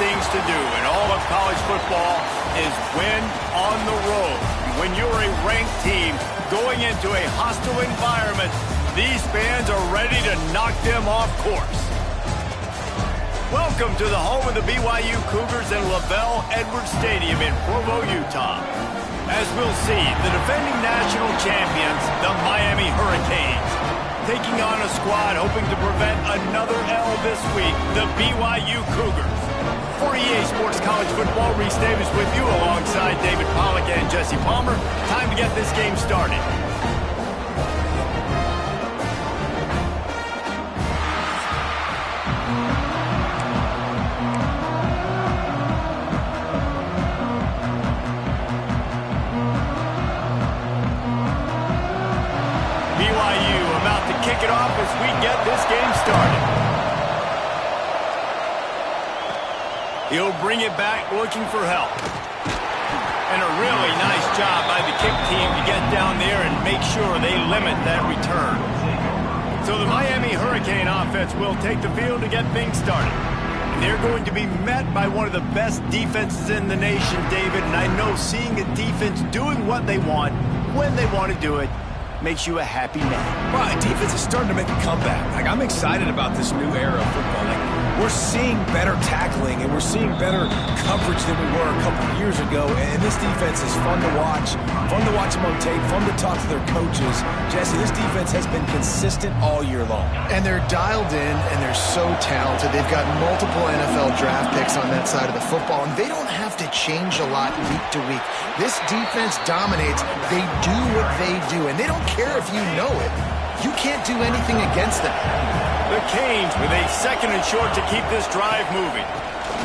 things to do in all of college football is win on the road. When you're a ranked team going into a hostile environment, these fans are ready to knock them off course. Welcome to the home of the BYU Cougars in LaVell Edwards Stadium in Provo, Utah. As we'll see, the defending national champions, the Miami Hurricanes, taking on a squad hoping to prevent another L this week, the BYU Cougars. For EA Sports College Football, Reese Davis with you alongside David Pollack and Jesse Palmer. Time to get this game started. BYU about to kick it off as we get this game started. He'll bring it back looking for help. And a really nice job by the kick team to get down there and make sure they limit that return. So the Miami Hurricane offense will take the field to get things started. And they're going to be met by one of the best defenses in the nation, David. And I know seeing a defense doing what they want, when they want to do it, makes you a happy man. Well, defense is starting to make a comeback. I'm excited about this new era of football. We're seeing better tackling, and we're seeing better coverage than we were a couple of years ago. And this defense is fun to watch them on tape, fun to talk to their coaches. Jesse, this defense has been consistent all year long. And they're dialed in, and they're so talented. They've got multiple NFL draft picks on that side of the football, and they don't have to change a lot week to week. This defense dominates. They do what they do, and they don't care if you know it. You can't do anything against them. The Canes with a second and short to keep this drive moving.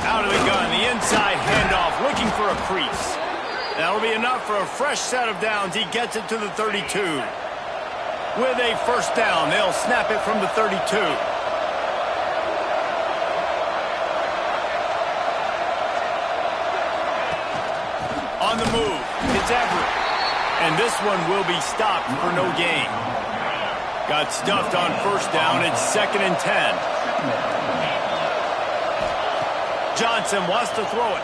Out of the gun, the inside handoff, looking for a crease. That'll be enough for a fresh set of downs. He gets it to the 32. With a first down, they'll snap it from the 32. On the move, it's Everett. And this one will be stopped for no gain. Got stuffed on first down. It's 2nd and 10. Johnson wants to throw it.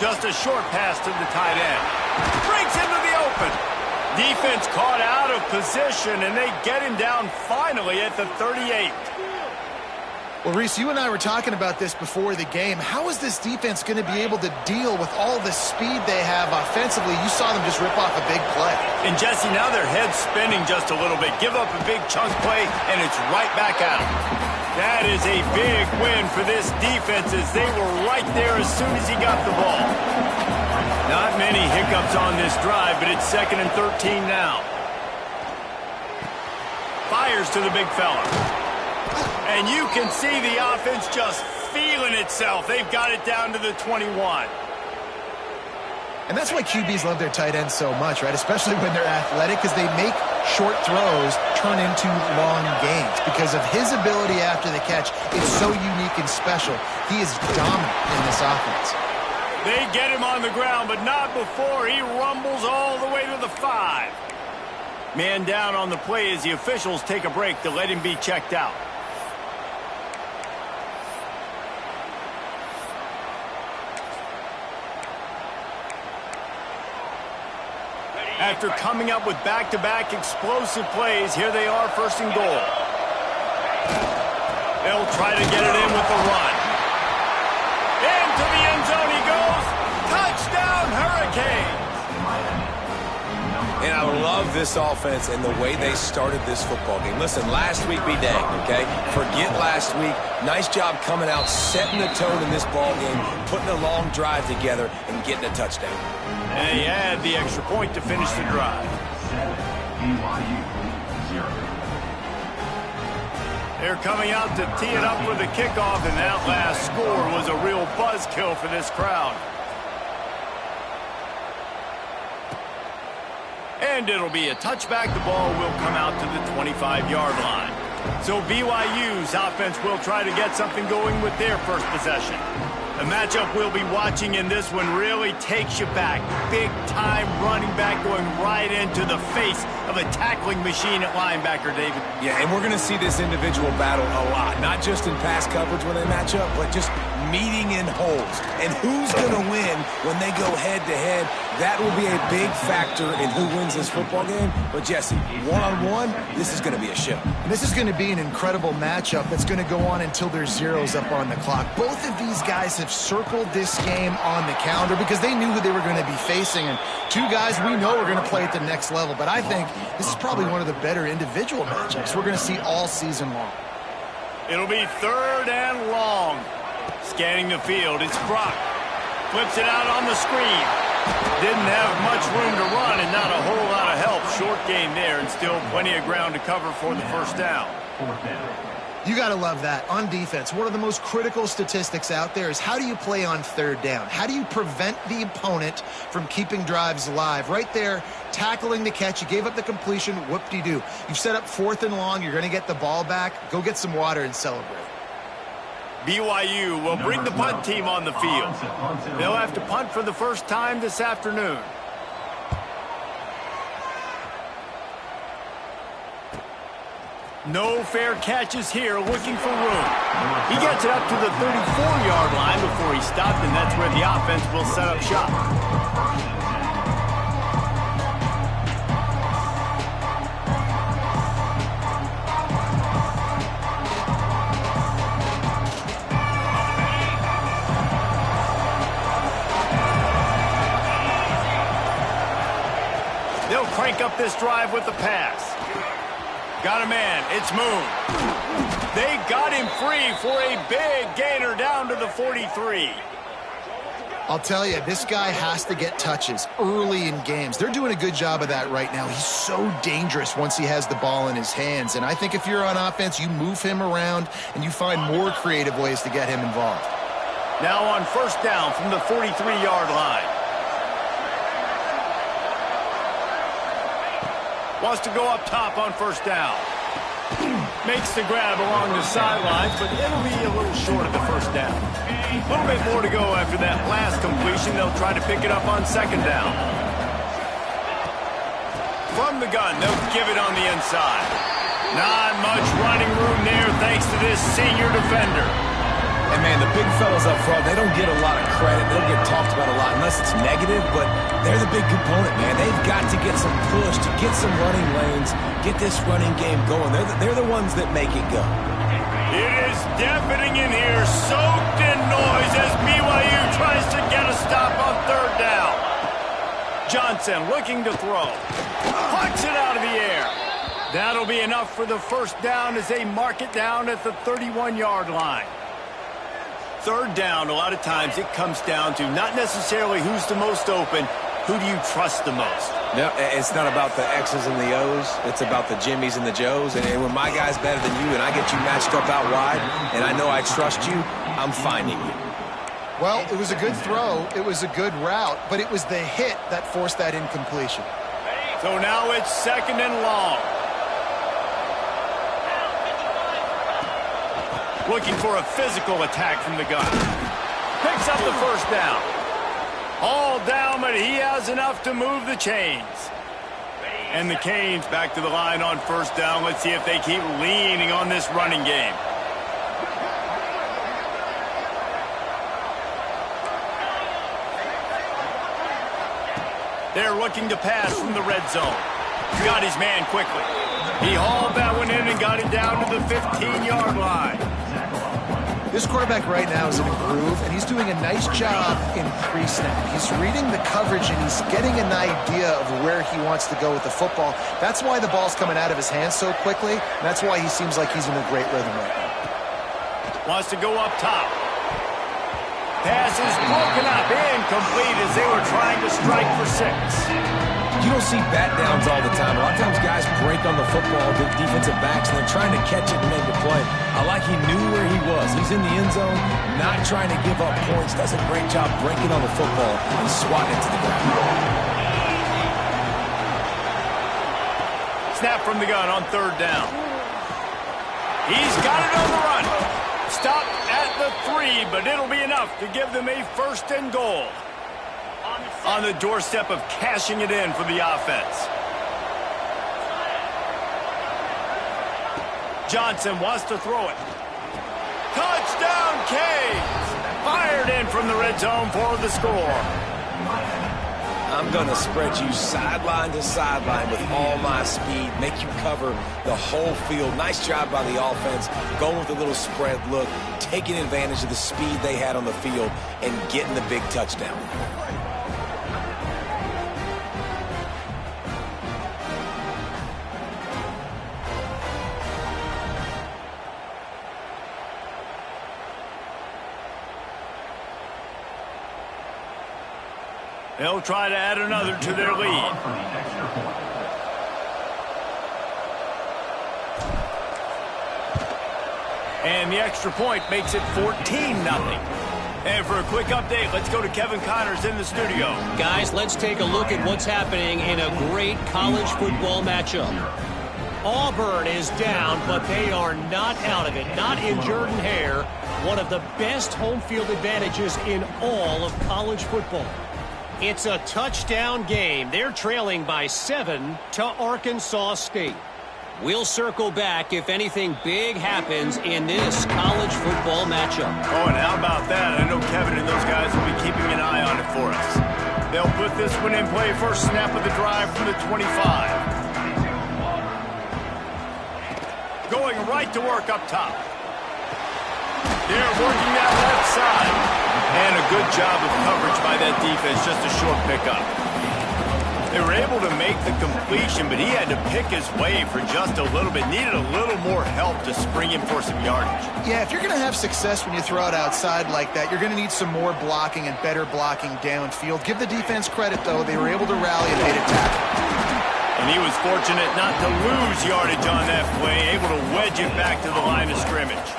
Just a short pass to the tight end. Breaks into the open. Defense caught out of position, and they get him down finally at the 38. Well, Reese, you and I were talking about this before the game. How is this defense going to be able to deal with all the speed they have offensively? You saw them just rip off a big play. And, Jesse, now their head's spinning just a little bit. Give up a big chunk play, and it's right back out. That is a big win for this defense as they were right there as soon as he got the ball. Not many hiccups on this drive, but it's 2nd and 13 now. Fires to the big fella. And you can see the offense just feeling itself. They've got it down to the 21. And that's why QBs love their tight ends so much, right? Especially when they're athletic, because they make short throws turn into long gains. Because of his ability after the catch, it's so unique and special. He is dominant in this offense. They get him on the ground, but not before he rumbles all the way to the 5. Man down on the play as the officials take a break to let him be checked out. After coming up with back-to-back explosive plays, here they are 1st and goal. They'll try to get it in with the run. Into the end zone he goes. Touchdown, Hurricanes! And I love this offense and the way they started this football game. Listen, last week be dang, okay? Forget last week. Nice job coming out, setting the tone in this ball game, putting a long drive together, and getting a touchdown. And they add the extra point to finish the drive. They're coming out to tee it up for the kickoff, and that last score was a real buzzkill for this crowd. And it'll be a touchback. The ball will come out to the 25-yard line. So BYU's offense will try to get something going with their first possession. The matchup we'll be watching in this one really takes you back. Big-time running back going right into the face of a tackling machine at linebacker, David. Yeah, and we're going to see this individual battle a lot. Not just in pass coverage when they match up, but just meeting in holes. And who's going to win when they go head-to-head? That will be a big factor in who wins this football game. But, Jesse, one-on-one, this is going to be a show. And this is going to be an incredible matchup that's going to go on until there's zeros up on the clock. Both of these guys have circled this game on the calendar because they knew who they were going to be facing. And two guys we know are going to play at the next level. But I think this is probably one of the better individual matchups we're going to see all season long. It'll be 3rd and long. Scanning the field, it's Brock. Flips it out on the screen. Didn't have much room to run and not a whole lot of help. Short game there and still plenty of ground to cover for the first down. You got to love that. On defense, one of the most critical statistics out there is how do you play on 3rd down? How do you prevent the opponent from keeping drives alive? Right there, tackling the catch. You gave up the completion. Whoop-de-doo. You've set up 4th and long. You're going to get the ball back. Go get some water and celebrate. BYU will bring the punt team on the field. They'll have to punt for the first time this afternoon. No fair catches here, looking for room. He gets it up to the 34-yard line before he stopped, and that's where the offense will set up shop. They'll crank up this drive with the pass. Got a man. It's Moon. They got him free for a big gainer down to the 43. I'll tell you, this guy has to get touches early in games. They're doing a good job of that right now. He's so dangerous once he has the ball in his hands. And I think if you're on offense, you move him around and you find more creative ways to get him involved. Now on first down from the 43-yard line. Wants to go up top on first down. Makes the grab along the sidelines, but it'll be a little short of the first down. A little bit more to go after that last completion. They'll try to pick it up on second down. From the gun, they'll give it on the inside. Not much running room there thanks to this senior defender. And, man, the big fellas up front, they don't get a lot of credit. They don't get talked about a lot unless it's negative, but they're the big component, man. They've got to get some push, to get some running lanes, get this running game going. They're the ones that make it go. It is deafening in here, soaked in noise as BYU tries to get a stop on third down. Johnson looking to throw. Punch it out of the air. That'll be enough for the first down as they mark it down at the 31-yard line. Third down, a lot of times it comes down to not necessarily who's the most open, who do you trust the most? No, it's not about the X's and the O's. It's about the Jimmies and the Joes. And when my guy's better than you and I get you matched up out wide and I know I trust you, I'm finding you. Well, it was a good throw. It was a good route, but it was the hit that forced that incompletion. So now it's second and long. Looking for a physical attack from the gun. Picks up the first down. All down, but he has enough to move the chains. And the Canes back to the line on first down. Let's see if they keep leaning on this running game. They're looking to pass from the red zone. Got his man quickly. He hauled that one in and got it down to the 15-yard line. This quarterback right now is in a groove, and he's doing a nice job in pre-snap. He's reading the coverage, and he's getting an idea of where he wants to go with the football. That's why the ball's coming out of his hands so quickly, and that's why he seems like he's in a great rhythm right now. Wants to go up top. Pass is broken up, incomplete as they were trying to strike for 6. You don't see bat downs all the time. A lot of times guys break on the football, the defensive backs, and they're trying to catch it and make a play. I like he knew where he was. He's in the end zone, not trying to give up points. Does a great job breaking on the football and swatting it to the ground. Snap from the gun on third down. He's got it on the run. Stopped at the 3, but it'll be enough to give them a first and goal. On the doorstep of cashing it in for the offense. Johnson wants to throw it. Touchdown, Canes! Fired in from the red zone for the score. I'm going to spread you sideline to sideline with all my speed, make you cover the whole field. Nice job by the offense, going with a little spread look, taking advantage of the speed they had on the field, and getting the big touchdown. They'll try to add another to their lead. And the extra point makes it 14-0. And for a quick update, let's go to Kevin Connors in the studio. Guys, let's take a look at what's happening in a great college football matchup. Auburn is down, but they are not out of it. Not in Jordan-Hare, one of the best home field advantages in all of college football. It's a touchdown game. They're trailing by 7 to Arkansas State. We'll circle back if anything big happens in this college football matchup. Oh, and how about that? I know Kevin and those guys will be keeping an eye on it for us. They'll put this one in play first snap of the drive from the 25. Going right to work up top. They're working that left side. And a good job of coverage by that defense, just a short pickup. They were able to make the completion, but he had to pick his way for just a little bit. Needed a little more help to spring him for some yardage. Yeah, if you're going to have success when you throw it outside like that, you're going to need some more blocking and better blocking downfield. Give the defense credit, though. They were able to rally and made a tackle. And he was fortunate not to lose yardage on that play, able to wedge it back to the line of scrimmage.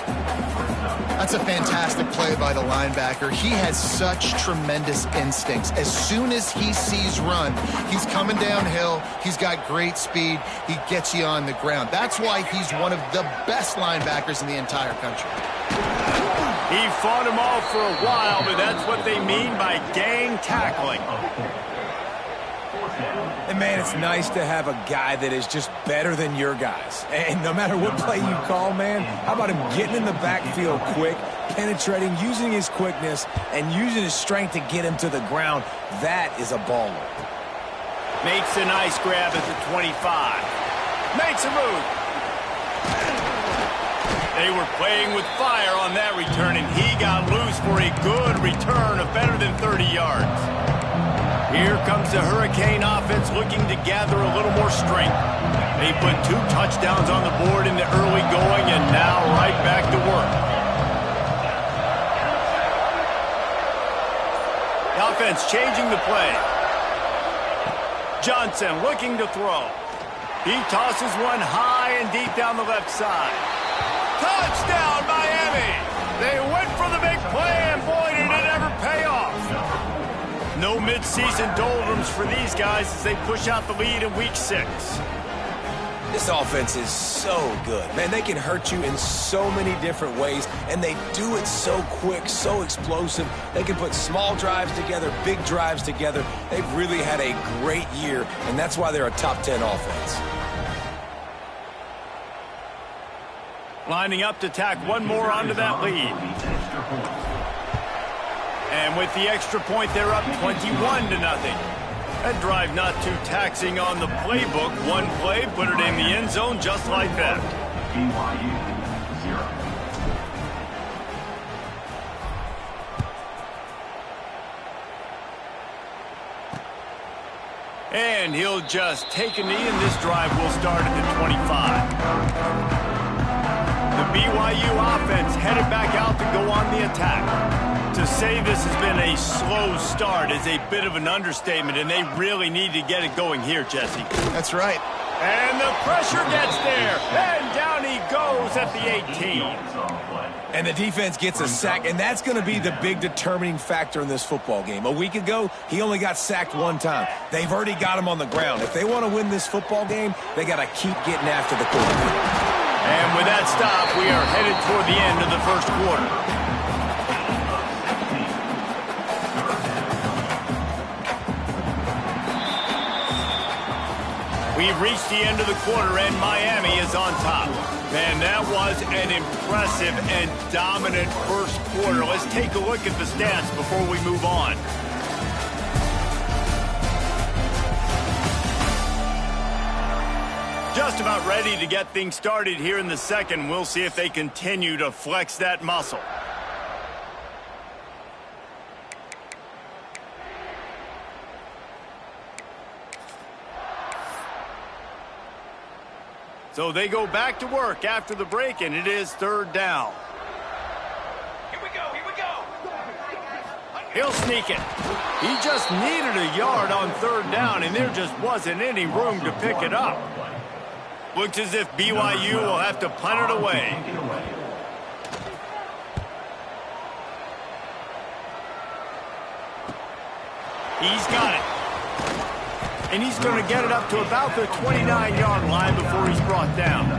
That's a fantastic play by the linebacker. He has such tremendous instincts. As soon as he sees run, he's coming downhill. He's got great speed. He gets you on the ground. That's why he's one of the best linebackers in the entire country. He fought them all for a while, but that's what they mean by gang tackling. And, man, it's nice to have a guy that is just better than your guys. And no matter what play you call, man, how about him getting in the backfield quick, penetrating, using his quickness, and using his strength to get him to the ground? That is a baller. Makes a nice grab at the 25. Makes a move. They were playing with fire on that return, and he got loose for a good return of better than 30 yards. Here comes the Hurricane offense looking to gather a little more strength. They put 2 touchdowns on the board in the early going and now right back to work. The offense changing the play. Johnson looking to throw. He tosses one high and deep down the left side. Touchdown, Miami! They went for the big play, and boy, did it ever pay off. No mid-season doldrums for these guys as they push out the lead in Week 6. This offense is so good. Man, they can hurt you in so many different ways, and they do it so quick, so explosive. They can put small drives together, big drives together. They've really had a great year, and that's why they're a top 10 offense. Lining up to tack one more onto that lead. And with the extra point, they're up 21-0. That drive not too taxing on the playbook. One play, put it in the end zone just like that. And he'll just take a knee, and this drive will start at the 25. The BYU offense headed back out to go on the attack. To say this has been a slow start is a bit of an understatement, and they really need to get it going here, Jesse. That's right. And the pressure gets there, and down he goes at the 18. And the defense gets a sack, and that's going to be the big determining factor in this football game. A week ago, he only got sacked one time. They've already got him on the ground. If they want to win this football game, they got to keep getting after the quarterback. And with that stop, we are headed toward the end of the first quarter. We've reached the end of the quarter, and Miami is on top. Man, that was an impressive and dominant first quarter. Let's take a look at the stats before we move on. Just about ready to get things started here in the second. We'll see if they continue to flex that muscle. So they go back to work after the break, and it is third down. Here we go, here we go. He'll sneak it. He just needed a yard on third down, and there just wasn't any room to pick it up. Looks as if BYU will have to punt it away. He's got it. And he's going to get it up to about the 29-yard line before he's brought down.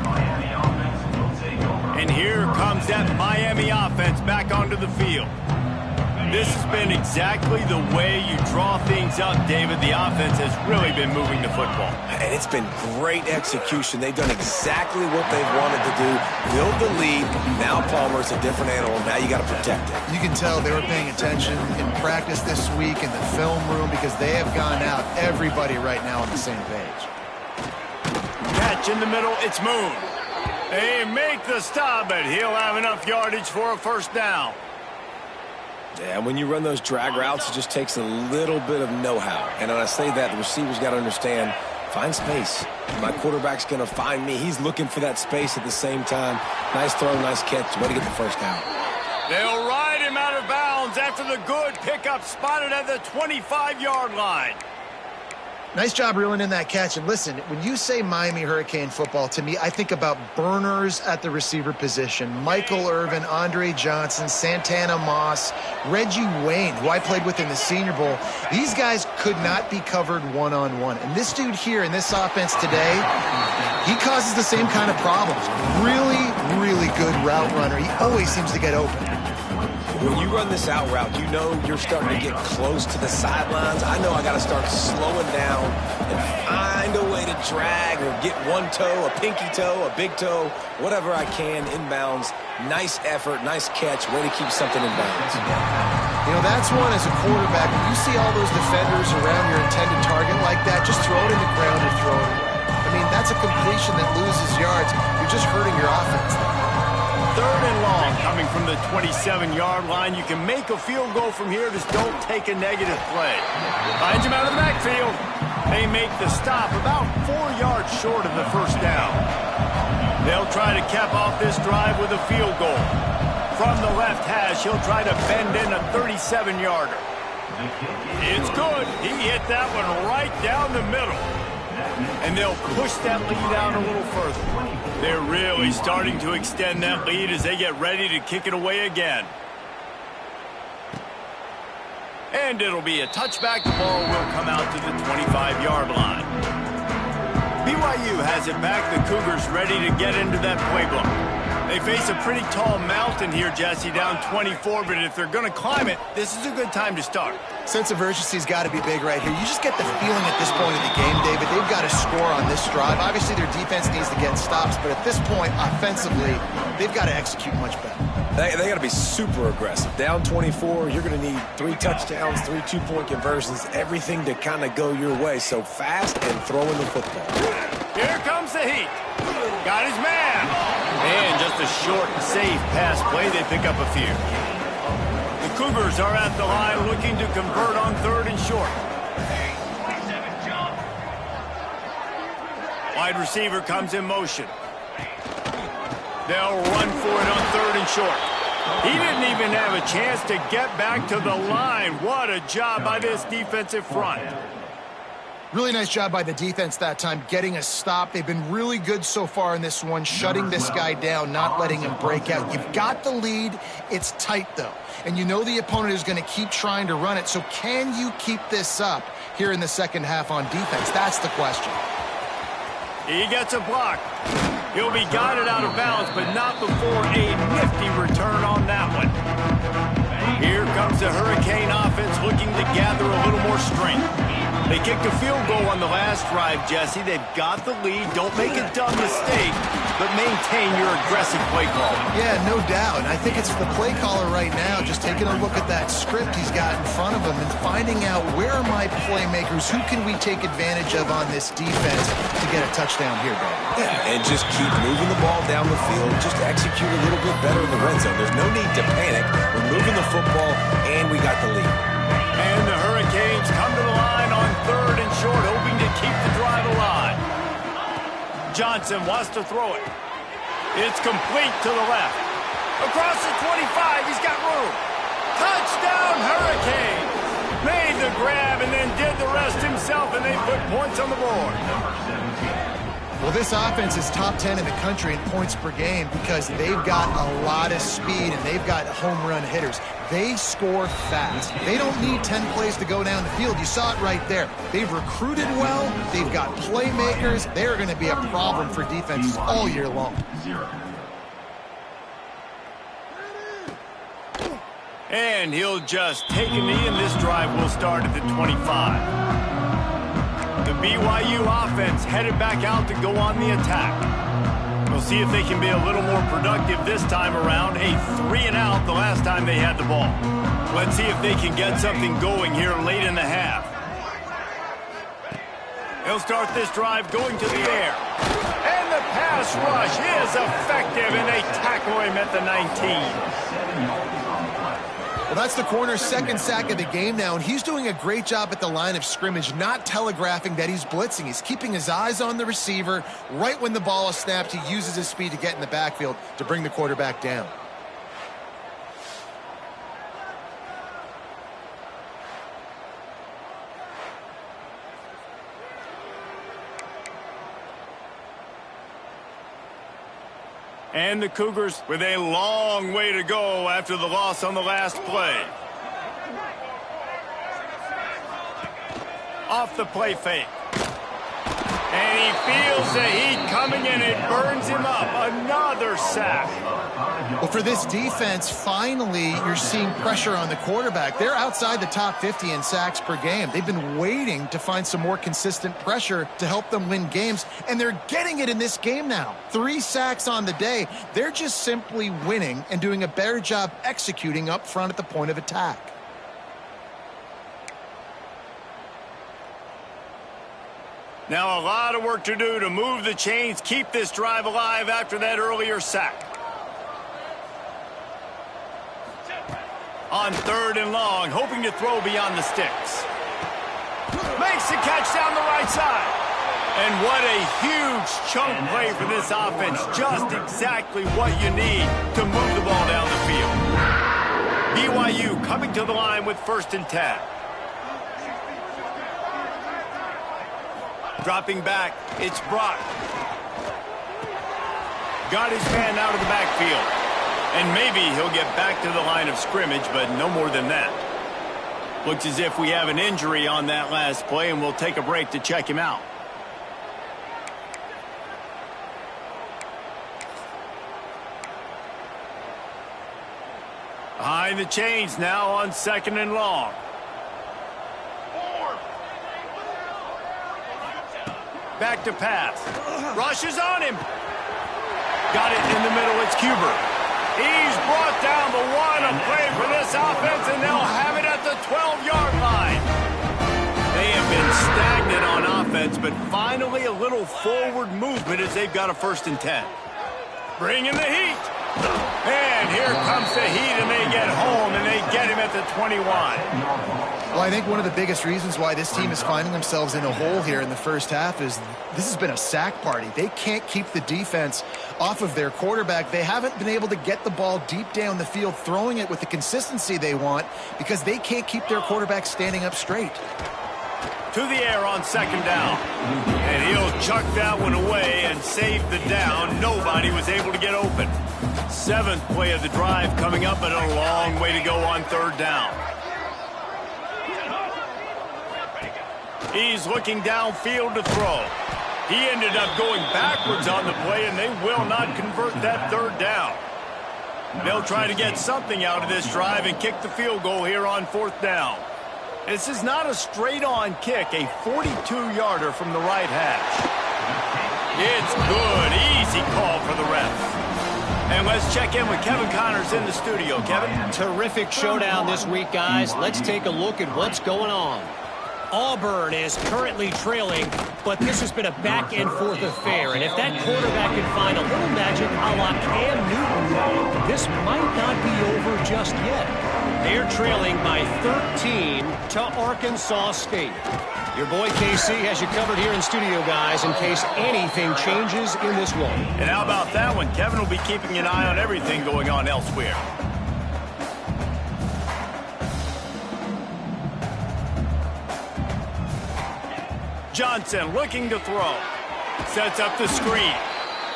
And here comes that Miami offense back onto the field. This has been exactly the way you draw things up, David. The offense has really been moving the football. And it's been great execution. They've done exactly what they've wanted to do. Build the lead. Now Palmer's a different animal. Now you got to protect it. You can tell they were paying attention in practice this week in the film room because they have gone out, everybody right now on the same page. Catch in the middle. It's Moon. They make the stop, but he'll have enough yardage for a first down. Yeah, when you run those drag routes, it just takes a little bit of know-how. And when I say that, the receiver's got to understand, find space. My quarterback's going to find me. He's looking for that space at the same time. Nice throw, nice catch. Way to get the first down. They'll ride him out of bounds after the good pickup spotted at the 25-yard line. Nice job reeling in that catch. And listen, when you say Miami Hurricane football, to me, I think about burners at the receiver position. Michael Irvin, Andre Johnson, Santana Moss, Reggie Wayne, who I played with in the Senior Bowl. These guys could not be covered one-on-one. And this dude here in this offense today, he causes the same kind of problems. Really, really good route runner. He always seems to get open. When you run this out route, you know you're starting to get close to the sidelines. I know I got to start slowing down and find a way to drag or get one toe, a pinky toe, a big toe, whatever I can inbounds. Nice effort, nice catch, way to keep something in bounds. You know, that's one as a quarterback. When you see all those defenders around your intended target like that, just throw it in the ground and throw it away. I mean, that's a completion that loses yards. You're just hurting your offense. Third and long coming from the 27-yard line. You can make a field goal from here. Just don't take a negative play. Finds him out of the backfield. They make the stop about 4 yards short of the first down. They'll try to cap off this drive with a field goal. From the left hash, he'll try to bend in a 37-yarder. It's good. He hit that one right down the middle. And they'll push that lead out a little further. They're really starting to extend that lead as they get ready to kick it away again. And it'll be a touchback. The ball will come out to the 25-yard line. BYU has it back. The Cougars ready to get into that playbook. They face a pretty tall mountain here, Jesse, down 24, but if they're going to climb it, this is a good time to start. Sense of urgency's got to be big right here. You just get the feeling at this point of the game, David, they've got to score on this drive. Obviously, their defense needs to get stops, but at this point, offensively, they've got to execute much better. They got to be super aggressive. Down 24, you're going to need 3 touchdowns, 3 two-point conversions, everything to kind of go your way. So fast and throwing the football. Here comes the heat. Got his man. And just a short, safe pass play. They pick up a few. The Cougars are at the line looking to convert on third and short. Wide receiver comes in motion. They'll run for it on third and short. He didn't even have a chance to get back to the line. What a job by this defensive front. Really nice job by the defense that time, getting a stop. They've been really good so far in this one, shutting this guy down, not letting him break out. You've got the lead. It's tight, though. And you know the opponent is going to keep trying to run it. So can you keep this up here in the second half on defense? That's the question. He gets a block. He'll be guided out of bounds, but not before a nifty return on that one. Here comes the Hurricane offense looking to gather a little more strength. They kicked a field goal on the last drive, Jesse. They've got the lead. Don't make a dumb mistake, but maintain your aggressive play call. Yeah, no doubt. And I think it's the play caller right now just taking a look at that script he's got in front of him and finding out where are my playmakers, who can we take advantage of on this defense to get a touchdown here, Brad. Yeah, and just keep moving the ball down the field. Just execute a little bit better in the red zone. There's no need to panic. We're moving the football, and we got the lead. And the Hurricanes come to the line on 3rd and short, hoping to keep the drive alive. Johnson wants to throw it. It's complete to the left. Across the 25, he's got room. Touchdown, Hurricanes! Made the grab and then did the rest himself, and they put points on the board. Well, this offense is top 10 in the country in points per game because they've got a lot of speed and they've got home run hitters. They score fast. They don't need 10 plays to go down the field. You saw it right there. They've recruited well. They've got playmakers. They're going to be a problem for defenses all year long. And he'll just take a knee, and this drive will start at the 25. The BYU offense headed back out to go on the attack. We'll see if they can be a little more productive this time around. A 3-and-out the last time they had the ball. Let's see if they can get something going here late in the half. They'll start this drive going to the air. And the pass rush is effective, and they tackle him at the 19. Well, that's the corner's second sack of the game now, and he's doing a great job at the line of scrimmage, not telegraphing that he's blitzing. He's keeping his eyes on the receiver. Right when the ball is snapped, he uses his speed to get in the backfield to bring the quarterback down. And the Cougars with a long way to go after the loss on the last play. Off the play fake. And he feels the heat coming and it burns him up. Another sack. Well, for this defense, finally, you're seeing pressure on the quarterback. They're outside the top 50 in sacks per game. They've been waiting to find some more consistent pressure to help them win games, and they're getting it in this game now. 3 sacks on the day. They're just simply winning and doing a better job executing up front at the point of attack. Now a lot of work to do to move the chains, keep this drive alive after that earlier sack. On 3rd and long, hoping to throw beyond the sticks. Makes the catch down the right side. And what a huge chunk play for this offense. Just exactly what you need to move the ball down the field. BYU coming to the line with 1st and 10. Dropping back, it's Brock. Got his man out of the backfield. And maybe he'll get back to the line of scrimmage, but no more than that. Looks as if we have an injury on that last play, and we'll take a break to check him out. Behind the chains now on 2nd and long. Back to pass. Rushes on him. Got it in the middle. It's Cuber. He's brought down the 1, a play for this offense, and they'll have it at the 12-yard line. They have been stagnant on offense, but finally a little forward movement as they've got a 1st and 10. Bringing the heat. And here comes the heat, and they get home, and they get him at the 21. Well, I think one of the biggest reasons why this team is finding themselves in a hole here in the first half is this has been a sack party. They can't keep the defense off of their quarterback. They haven't been able to get the ball deep down the field, throwing it with the consistency they want because they can't keep their quarterback standing up straight. To the air on 2nd down. And he'll chuck that one away and save the down. Nobody was able to get open. 7th play of the drive coming up, but a long way to go on 3rd down. He's looking downfield to throw. He ended up going backwards on the play, and they will not convert that 3rd down. They'll try to get something out of this drive and kick the field goal here on 4th down. This is not a straight-on kick, a 42-yarder from the right hash. It's good. Easy call for the refs. And let's check in with Kevin Connors in the studio. Kevin? Terrific showdown this week, guys. Let's take a look at what's going on. Auburn is currently trailing, but this has been a back-and-forth affair. And if that quarterback can find a little magic a la Cam Newton, this might not be over just yet. They're trailing by 13 to Arkansas State. Your boy KC has you covered here in studio, guys, in case anything changes in this one. And how about that one? Kevin will be keeping an eye on everything going on elsewhere. Johnson looking to throw. Sets up the screen.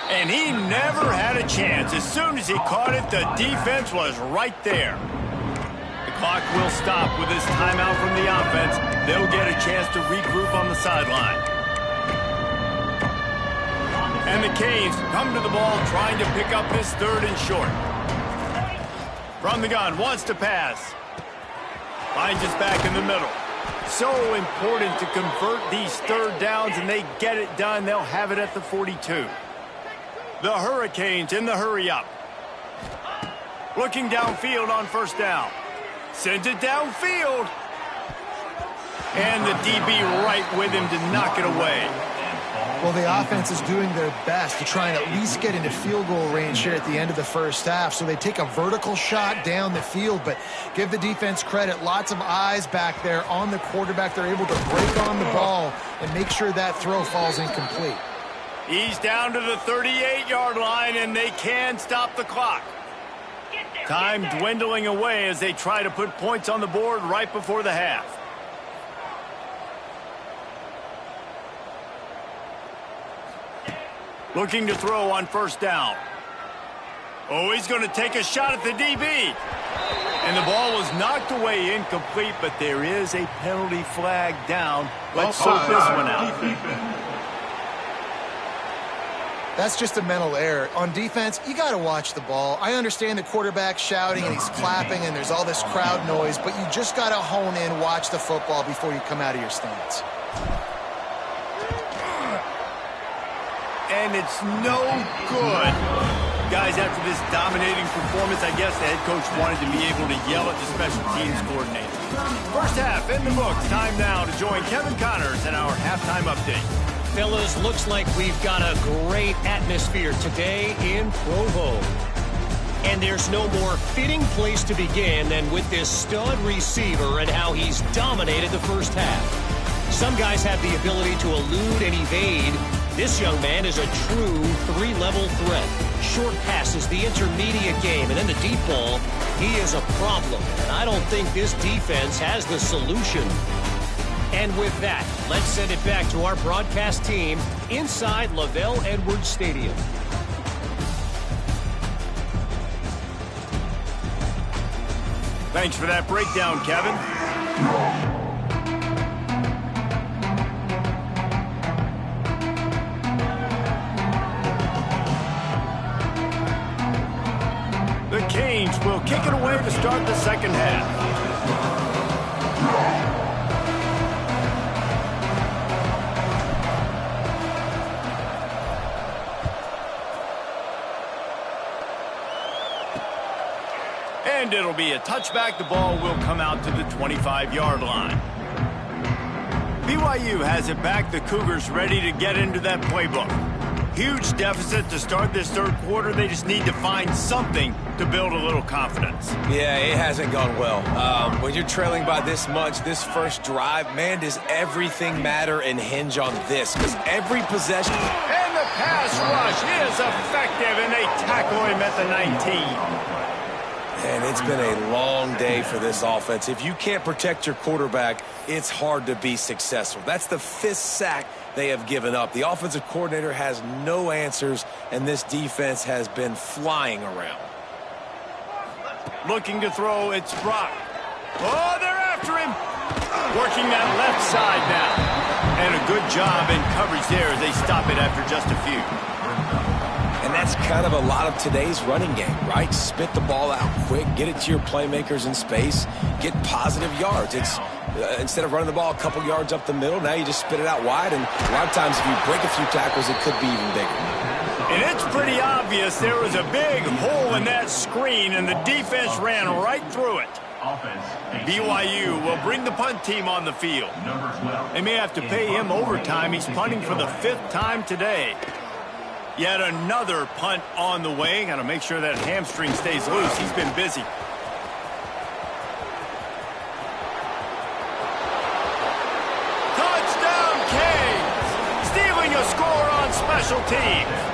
And he never had a chance. As soon as he caught it, the defense was right there. The clock will stop with this timeout from the offense. They'll get a chance to regroup on the sideline. And the Canes come to the ball trying to pick up this 3rd and short. From the gun, wants to pass. Finds us back in the middle. So important to convert these 3rd downs, and they get it done. They'll have it at the 42. The Hurricanes in the hurry-up. Looking downfield on 1st down. Sends it downfield. And the DB right with him to knock it away. Well, the offense is doing their best to try and at least get into field goal range here at the end of the 1st half. So they take a vertical shot down the field, but give the defense credit. Lots of eyes back there on the quarterback. They're able to break on the ball and make sure that throw falls incomplete. He's down to the 38-yard line, and they can stop the clock. Time dwindling away as they try to put points on the board right before the half. Looking to throw on 1st down. Oh, he's going to take a shot at the DB. And the ball was knocked away incomplete, but there is a penalty flag down. Let's sort this one out. That's just a mental error. On defense, you got to watch the ball. I understand the quarterback shouting and he's clapping and there's all this crowd noise, but you just got to hone in, watch the football before you come out of your stance. And it's no good. Guys, after this dominating performance, I guess the head coach wanted to be able to yell at the special teams coordinator. 1st half in the books. Time now to join Kevin Connors in our halftime update. Fellas, looks like we've got a great atmosphere today in Provo. And there's no more fitting place to begin than with this stud receiver and how he's dominated the 1st half. Some guys have the ability to elude and evade. This young man is a true 3-level threat. Short passes, the intermediate game, and then the deep ball. He is a problem, and I don't think this defense has the solution. And with that, let's send it back to our broadcast team inside Lavelle Edwards Stadium. Thanks for that breakdown, Kevin. The Canes will kick it away to start the 2nd half. And it'll be a touchback. The ball will come out to the 25-yard line. BYU has it back. The Cougars ready to get into that playbook. Huge deficit to start this 3rd quarter. They just need to find something to build a little confidence. Yeah, it hasn't gone well. When you're trailing by this much, this 1st drive, man, does everything matter and hinge on this? Because every possession... And the pass rush is effective, and they tackle him at the 19. And it's been a long day for this offense. If you can't protect your quarterback, it's hard to be successful. That's the 5th sack they have given up. The offensive coordinator has no answers, and this defense has been flying around. Looking to throw, it's Brock. Oh, they're after him. Working that left side now. And a good job in coverage there as they stop it after just a few. And that's kind of a lot of today's running game, right? Spit the ball out quick, get it to your playmakers in space, get positive yards. It's Instead of running the ball a couple yards up the middle, now you just spit it out wide, and a lot of times if you break a few tackles, it could be even bigger. And it's pretty obvious there was a big hole in that screen, and the defense ran right through it. BYU will bring the punt team on the field. They may have to pay him overtime. He's punting for the 5th time today. Yet another punt on the way. Got to make sure that hamstring stays loose. He's been busy. Touchdown, Canes! Stealing a score on special teams.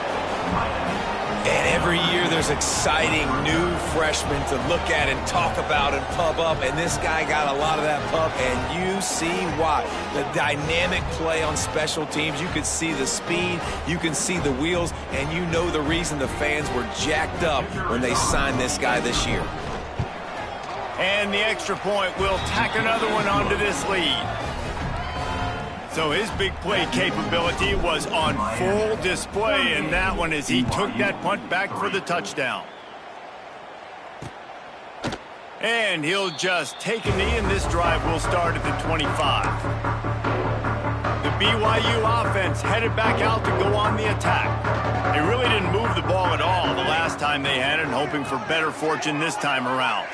And every year there's exciting new freshmen to look at and talk about and pump up. And this guy got a lot of that pump, and you see why. The dynamic play on special teams. You can see the speed. You can see the wheels. And you know the reason the fans were jacked up when they signed this guy this year. And the extra point will tack another one onto this lead. So his big play capability was on full display in that one as he took that punt back for the touchdown. And he'll just take a knee, and this drive will start at the 25. The BYU offense headed back out to go on the attack. They really didn't move the ball at all the last time they had it, and hoping for better fortune this time around.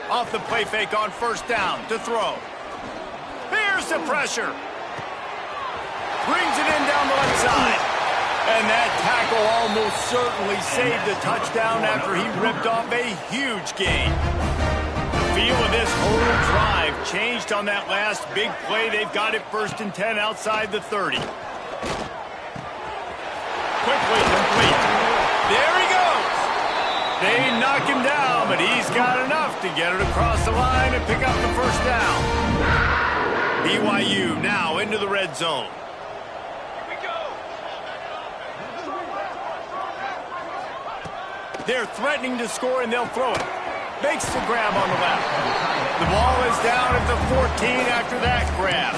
Off the play fake on first down to throw. Here's the pressure. Brings it in down the left side. And that tackle almost certainly saved the touchdown after he ripped off a huge gain. The feel of this whole drive changed on that last big play. They've got it 1st and 10 outside the 30. Quickly complete. There he goes. They knock him down, but he's got enough to get it across the line and pick up the first down. BYU now into the red zone. Here we go. They're threatening to score, and they'll throw it. Makes the grab on the left. The ball is down at the 14 after that grab.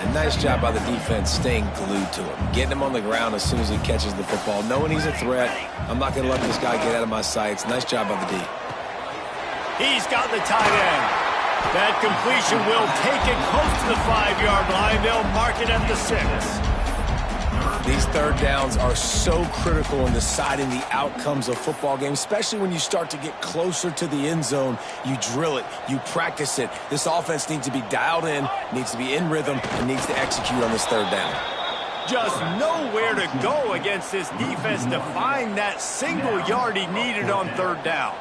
And nice job by the defense staying glued to him. Getting him on the ground as soon as he catches the football. Knowing he's a threat. I'm not going to let this guy get out of my sights. Nice job by the D. He's got the tight end. That completion will take it close to the 5-yard line. They'll mark it at the 6. These third downs are so critical in deciding the outcomes of football games, especially when you start to get closer to the end zone. You drill it. You practice it. This offense needs to be dialed in, needs to be in rhythm, and needs to execute on this third down. Just nowhere to go against this defense to find that single yard he needed on third down.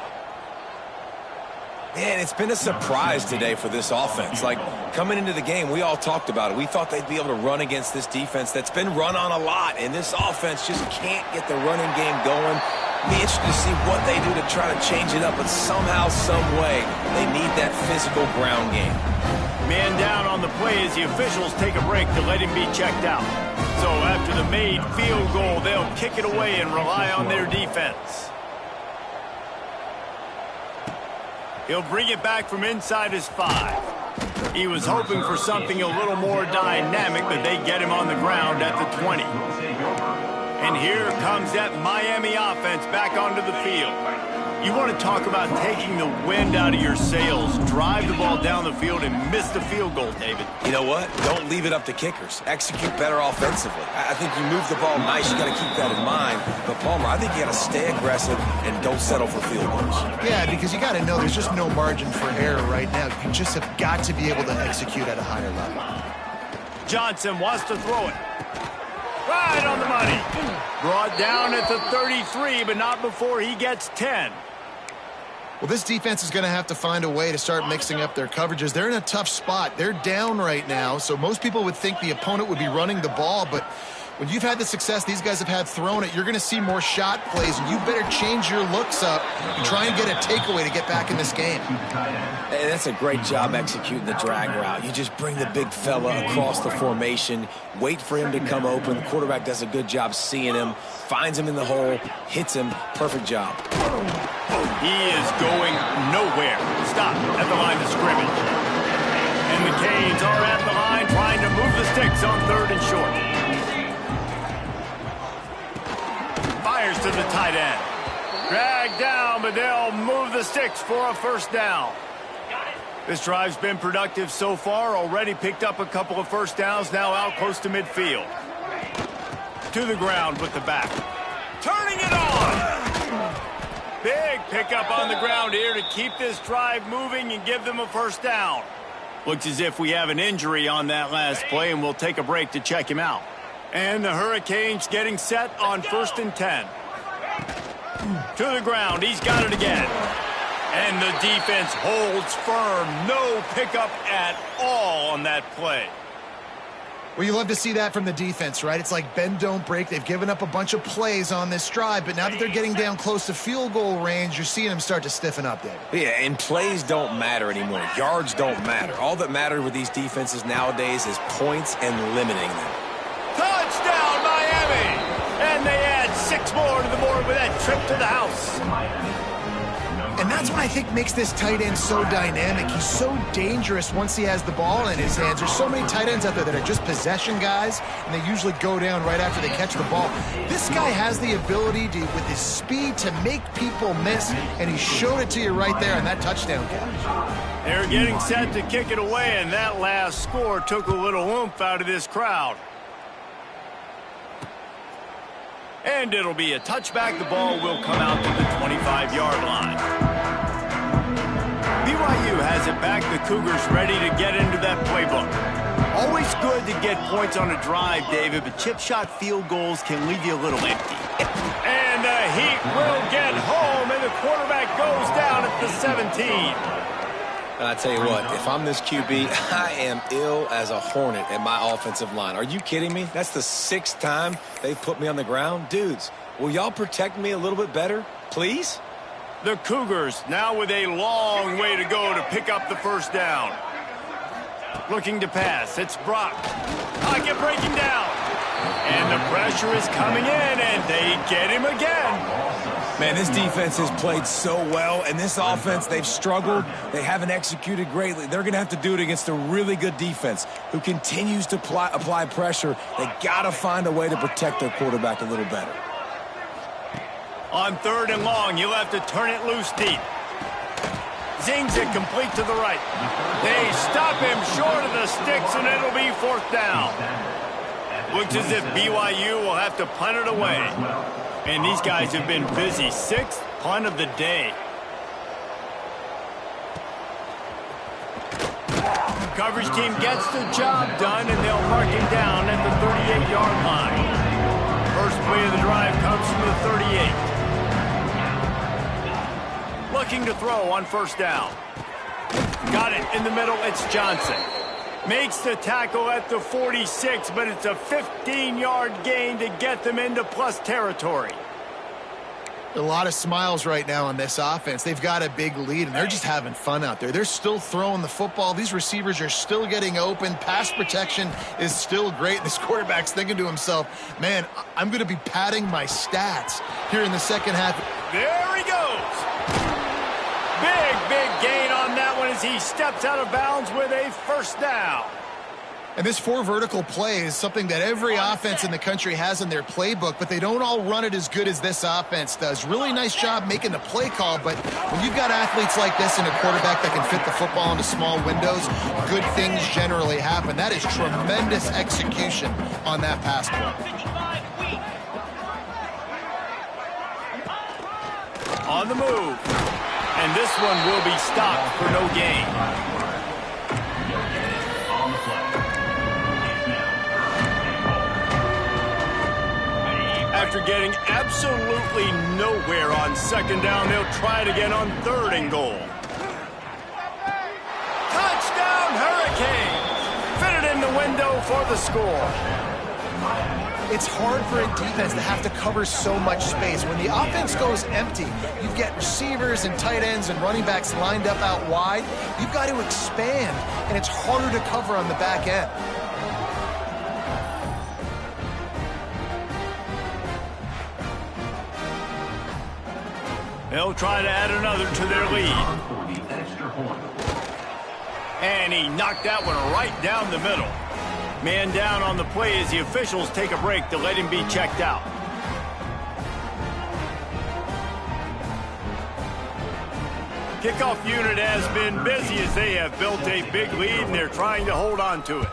Man, it's been a surprise today for this offense. Like, coming into the game, we all talked about it. We thought they'd be able to run against this defense that's been run on a lot, and this offense just can't get the running game going. Be interested to see what they do to try to change it up, but somehow, some way, they need that physical ground game. Man down on the play as the officials take a break to let him be checked out. So after the made field goal, they'll kick it away and rely on their defense. He'll bring it back from inside his 5. He was hoping for something a little more dynamic, but they get him on the ground at the 20. And here comes that Miami offense back onto the field. You want to talk about taking the wind out of your sails. Drive the ball down the field and miss the field goal, David. You know what? Don't leave it up to kickers. Execute better offensively. I think you move the ball nice. You got to keep that in mind. But, Palmer, I think you got to stay aggressive and don't settle for field goals. Yeah, because you got to know there's just no margin for error right now. You just have got to be able to execute at a higher level. Johnson wants to throw it. Right on the money. Brought down at the 33, but not before he gets 10. Well, this defense is going to have to find a way to start mixing up their coverages. They're in a tough spot. They're down right now, so most people would think the opponent would be running the ball, but when you've had the success these guys have had throwing it, you're going to see more shot plays, and you better change your looks up and try and get a takeaway to get back in this game. Hey, that's a great job executing the drag route. You just bring the big fella across the formation, wait for him to come open. The quarterback does a good job seeing him, finds him in the hole, hits him. Perfect job. He is going nowhere. Stop at the line of scrimmage. And the Canes are at the line trying to move the sticks on 3rd and short. Fires to the tight end. Dragged down, but they'll move the sticks for a first down. This drive's been productive so far. Already picked up a couple of first downs, now out close to midfield. To the ground with the back. Turning it on! Big pickup on the ground here to keep this drive moving and give them a first down. Looks as if we have an injury on that last play, and we'll take a break to check him out. And the Hurricanes getting set on 1st and 10. To the ground, he's got it again. And the defense holds firm. No pickup at all on that play. Well, you love to see that from the defense, right? It's like bend, don't break. They've given up a bunch of plays on this drive, but now that they're getting down close to field goal range, you're seeing them start to stiffen up, David. Yeah, and plays don't matter anymore. Yards don't matter. All that matters with these defenses nowadays is points and limiting them. Touchdown, Miami! And they add 6 more to the board with that trip to the house. And that's what I think makes this tight end so dynamic. He's so dangerous once he has the ball in his hands. There's so many tight ends out there that are just possession guys, and they usually go down right after they catch the ball. This guy has the ability to, with his speed, to make people miss, and he showed it to you right there in that touchdown catch. They're getting set to kick it away, and that last score took a little oomph out of this crowd. And it'll be a touchback. The ball will come out to the 25-yard line. BYU has it back. The Cougars ready to get into that playbook. Always good to get points on a drive, David, but chip shot field goals can leave you a little empty. And the Heat will get home, and the quarterback goes down at the 17. I tell you what, if I'm this QB, I am ill as a hornet at my offensive line. Are you kidding me? That's the 6th time they've put me on the ground. Dudes, will y'all protect me a little bit better, please? The Cougars now with a long way to go to pick up the first down. Looking to pass. It's Brock. Pocket breaking down. And the pressure is coming in, and they get him again. Man, this defense has played so well, and this offense, they've struggled. They haven't executed greatly. They're going to have to do it against a really good defense who continues to apply pressure. They got to find a way to protect their quarterback a little better. On 3rd and long, you'll have to turn it loose deep. Zings it complete to the right. They stop him short of the sticks, and it'll be 4th down. Looks as if BYU will have to punt it away. And these guys have been busy. 6th punt of the day. Coverage team gets the job done, and they'll mark him down at the 38-yard line. First play of the drive comes from the 38. Looking to throw on 1st down. Got it in the middle. It's Johnson. Makes the tackle at the 46, but it's a 15-yard gain to get them into plus territory. A lot of smiles right now on this offense. They've got a big lead, and they're just having fun out there. They're still throwing the football. These receivers are still getting open. Pass protection is still great. This quarterback's thinking to himself, man, I'm going to be padding my stats here in the second half. There he goes. Big gain on that one as he steps out of bounds with a first down. And this 4 vertical play is something that every offense in the country has in their playbook, but they don't all run it as good as this offense does. Really nice job making the play call, but when you've got athletes like this and a quarterback that can fit the football into small windows, good things generally happen. That is tremendous execution on that pass play. On the move. And this one will be stopped for no gain. After getting absolutely nowhere on 2nd down, they'll try it again on 3rd and goal. Touchdown, Hurricanes! Fitted in the window for the score. It's hard for a defense to have to cover so much space. When the offense goes empty, you get receivers and tight ends and running backs lined up out wide. You've got to expand, and it's harder to cover on the back end. They'll try to add another to their lead. And he knocked that one right down the middle. Man down on the play as the officials take a break to let him be checked out. Kickoff unit has been busy as they have built a big lead, and they're trying to hold on to it.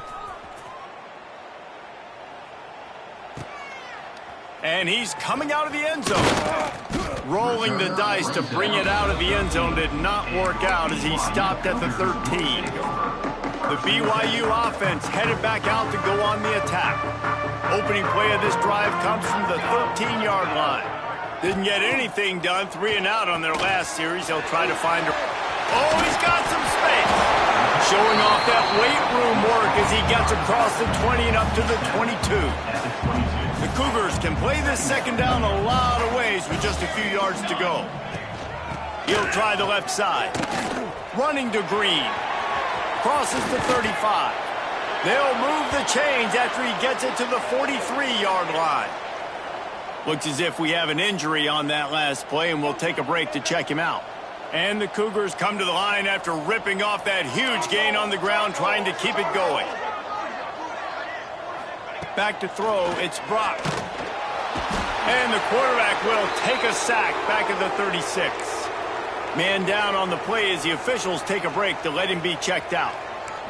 And he's coming out of the end zone. Rolling the dice to bring it out of the end zone did not work out as he stopped at the 13. The BYU offense headed back out to go on the attack. Opening play of this drive comes from the 13-yard line. Didn't get anything done, 3 and out on their last series. They'll try to find her. Oh, he's got some space. Showing off that weight room work as he gets across the 20 and up to the 22. The Cougars can play this second down a lot of ways with just a few yards to go. He'll try the left side. Running to Green. Crosses to 35. They'll move the chains after he gets it to the 43-yard line. Looks as if we have an injury on that last play, and we'll take a break to check him out. And the Cougars come to the line after ripping off that huge gain on the ground, trying to keep it going. Back to throw, it's Brock. And the quarterback will take a sack back at the 36. Man down on the play as the officials take a break to let him be checked out.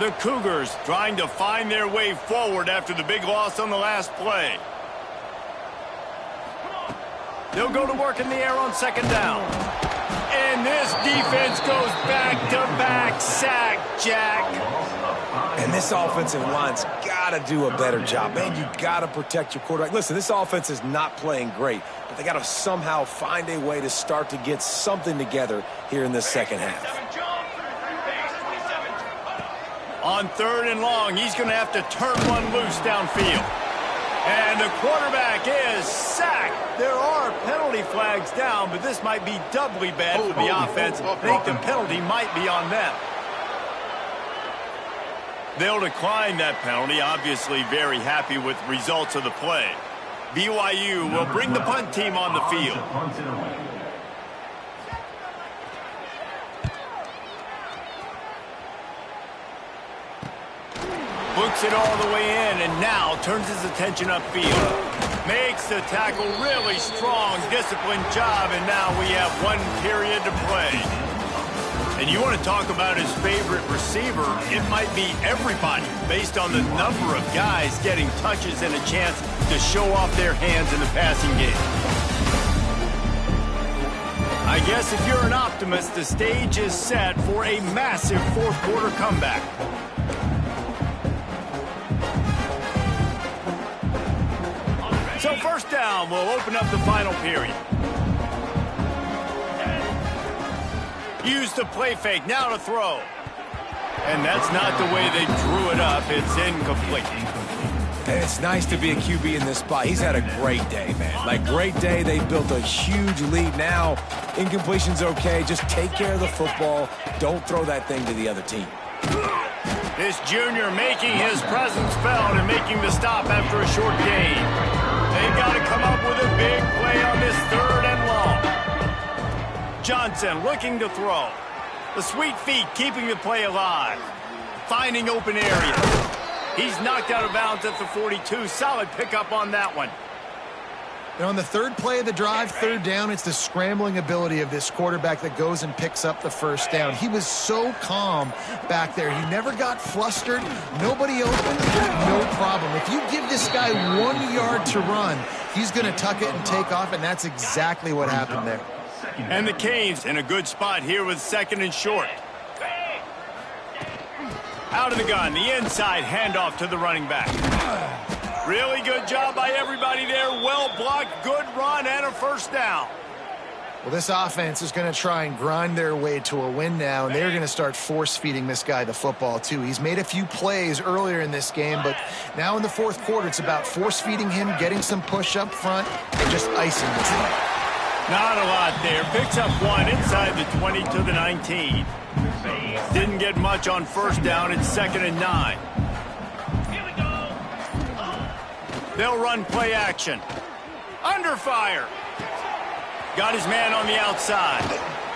The Cougars trying to find their way forward after the big loss on the last play. They'll go to work in the air on second down. And this defense goes back-to-back sack, Jack. And this offensive line's got to do a better job. Man, you got to protect your quarterback. Listen, this offense is not playing great, but they got to somehow find a way to start to get something together here in this second half. On 3rd and long, he's going to have to turn one loose downfield. And the quarterback is sacked. There are penalty flags down, but this might be doubly bad for the offense. I think the penalty might be on them. They'll decline that penalty, obviously very happy with results of the play. BYU will bring the punt team on the field. Books it all the way in and now turns his attention upfield. Makes the tackle really strong, disciplined job, and now we have 1 period to play. And you want to talk about his favorite receiver, it might be everybody based on the number of guys getting touches and a chance to show off their hands in the passing game. I guess if you're an optimist, the stage is set for a massive fourth-quarter comeback. So first down, we'll open up the final period. Use the play fake, now to throw. And that's not the way they drew it up. It's incomplete. And it's nice to be a QB in this spot. He's had a great day, man. Like, great day. They built a huge lead. Now, incompletion's okay. Just take care of the football. Don't throw that thing to the other team. This junior making his presence felt and making the stop after a short gain. They've got to come up with a big play on this 3rd and long. Johnson looking to throw. The sweet feet keeping the play alive. Finding open area. He's knocked out of bounds at the 42. Solid pickup on that one. And on the 3rd play of the drive, 3rd down, it's the scrambling ability of this quarterback that goes and picks up the first down. He was so calm back there. He never got flustered. Nobody open. No problem. If you give this guy 1 yard to run, he's going to tuck it and take off, and that's exactly what happened there. And the Canes in a good spot here with 2nd and short. Out of the gun, the inside handoff to the running back. Really good job by everybody there. Well blocked, good run, and a first down. Well, this offense is going to try and grind their way to a win now, and they're going to start force-feeding this guy the football, too. He's made a few plays earlier in this game, but now in the 4th quarter, it's about force-feeding him, getting some push up front, and just icing this thing. Not a lot there. Picks up 1 inside the 20 to the 19. Didn't get much on first down. It's 2nd and 9. They'll run play action. Under fire. Got his man on the outside.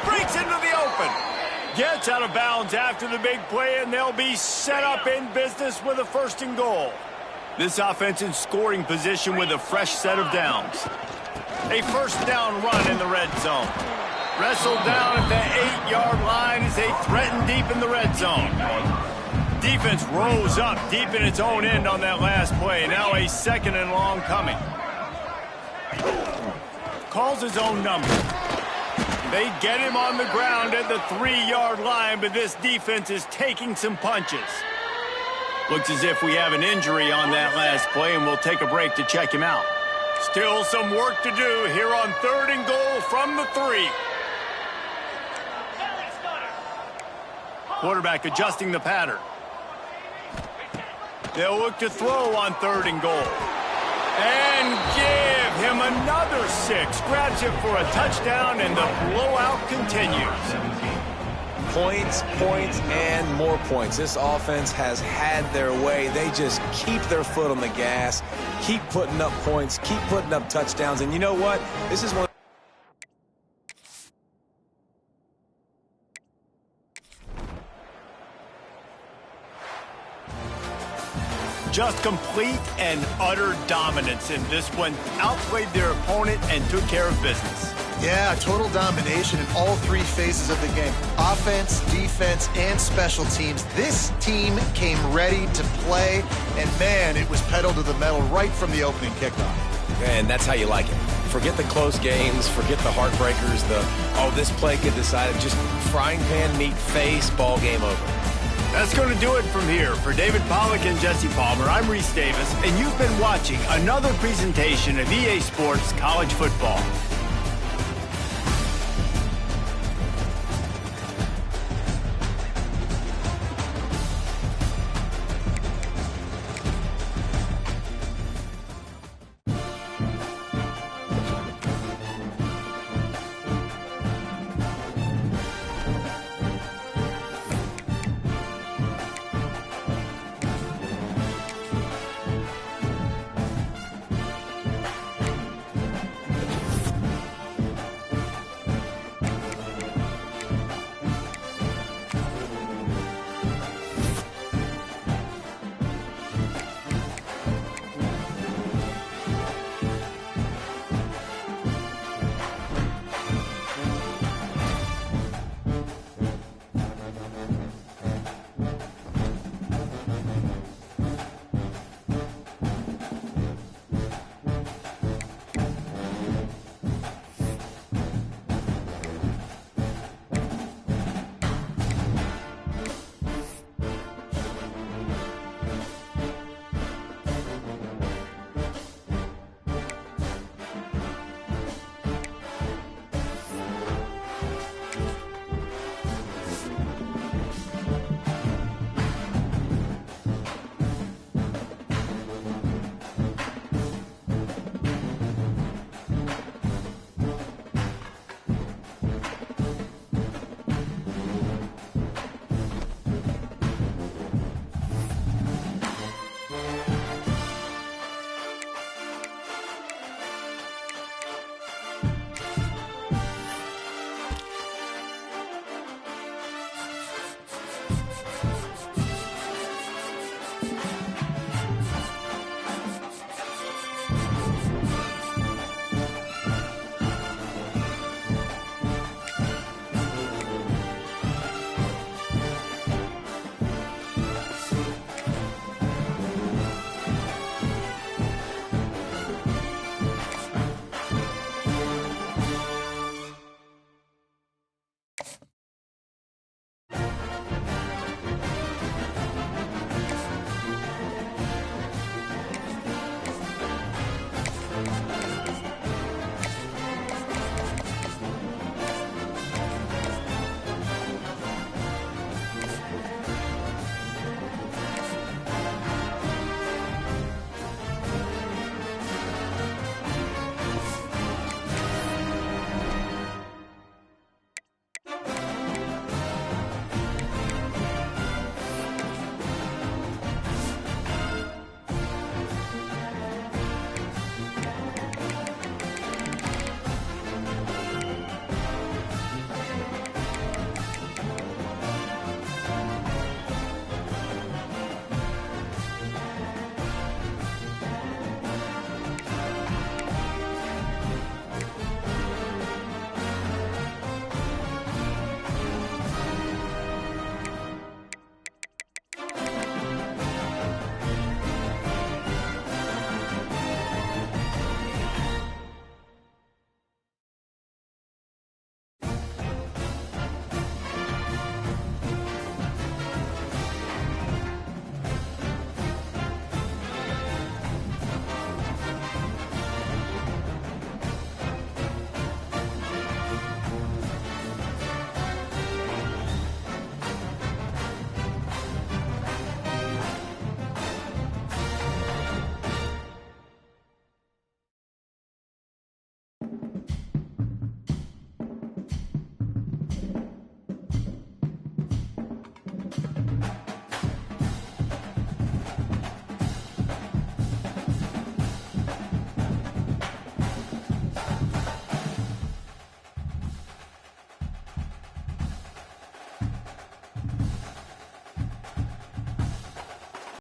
Breaks into the open. Gets out of bounds after the big play, and they'll be set up in business with a 1st and goal. This offense in scoring position with a fresh set of downs. A 1st down run in the red zone. Wrestled down at the 8-yard line as they threaten deep in the red zone. Defense rose up deep in its own end on that last play. Now a 2nd and long coming. Calls his own number. They get him on the ground at the 3-yard line, but this defense is taking some punches. Looks as if we have an injury on that last play, and we'll take a break to check him out. Still some work to do here on 3rd and goal from the 3. Quarterback adjusting the pattern. They'll look to throw on 3rd and goal. And give him another 6. Grabs it for a touchdown, and the blowout continues. Points, points, and more points. This offense has had their way. They just keep their foot on the gas, keep putting up points, keep putting up touchdowns. And you know what? This is one. Just complete and utter dominance in this one. Outplayed their opponent and took care of business. Yeah, total domination in all 3 phases of the game. Offense, defense, and special teams. This team came ready to play, and man, it was pedal to the metal right from the opening kickoff. And that's how you like it. Forget the close games, forget the heartbreakers, this play could decide it. Just frying pan, meat face, ball game over. That's going to do it from here. For David Pollack and Jesse Palmer, I'm Reese Davis, and you've been watching another presentation of EA Sports College Football.